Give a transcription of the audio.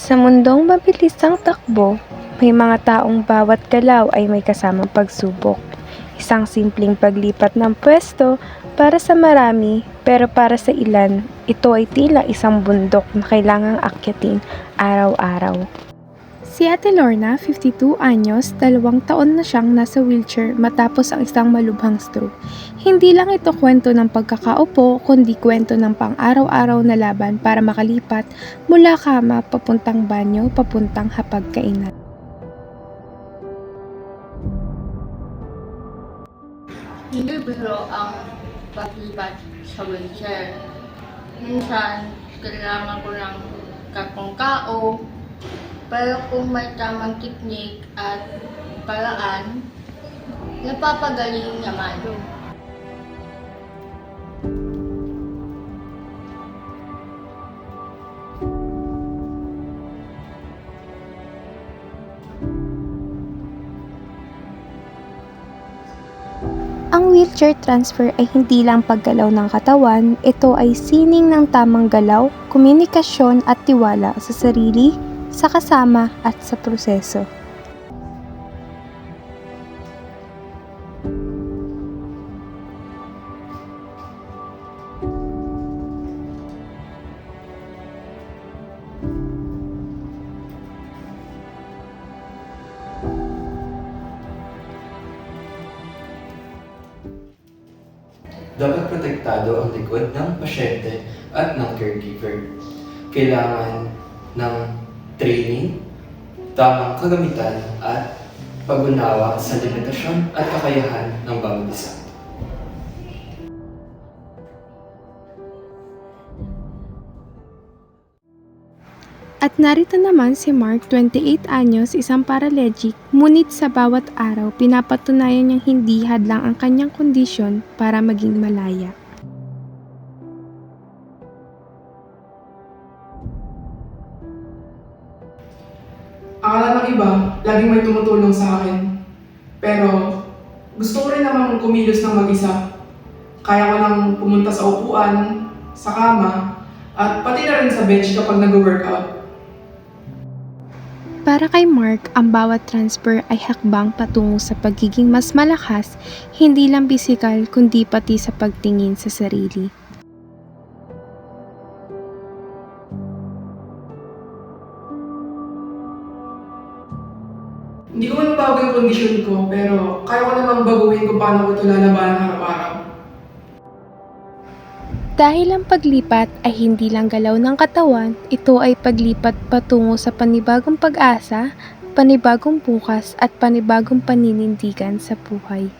Sa mundong mabilis ang takbo, may mga taong bawat galaw ay may kasamang pagsubok. Isang simpleng paglipat ng pwesto para sa marami, pero para sa ilan, ito ay tila isang bundok na kailangang akyatin araw-araw. Si Ate Lorna, 52 anyos, 2 taon na siyang nasa wheelchair matapos ang isang malubhang stroke. Hindi lang ito kwento ng pagkakaupo, kundi kwento ng pang-araw-araw na laban para makalipat mula kama papuntang banyo, papuntang hapagkainan. Hindi biro ang paglipat sa wheelchair. Minsan, kailangan ko ng kapong-kao, pero kung may tamang teknik at paraan, napapagaling naman. Ang wheelchair transfer ay hindi lang paggalaw ng katawan, ito ay sining ng tamang galaw, komunikasyon at tiwala sa sarili, sa kasama at sa proseso. Dapat protektado ang likod ng pasyente at ng caregiver. Kailangan ng training, tamang kagamitan at pag-unawa sa limitasyon at kakayahan ng bawat isa. At narito naman si Mark, 28 anyos, isang paralegic, ngunit sa bawat araw pinapatunayan niyang hindi hadlang ang kanyang kondisyon para maging malaya. Akala ng iba, laging may tumutulong sa akin. Pero gusto ko rin naman kumilos ng mag-isa. Kaya ko nang pumunta sa upuan, sa kama, at pati na rin sa bench kapag nag-workout. Para kay Mark, ang bawat transfer ay hakbang patungo sa pagiging mas malakas, hindi lang pisikal kundi pati sa pagtingin sa sarili. Hindi ko man mabago yung kondisyon ko, pero kaya ko namang baguhin kung paano ko ito lalabanan araw-araw. Dahil ang paglipat ay hindi lang galaw ng katawan, ito ay paglipat patungo sa panibagong pag-asa, panibagong bukas at panibagong paninindigan sa buhay.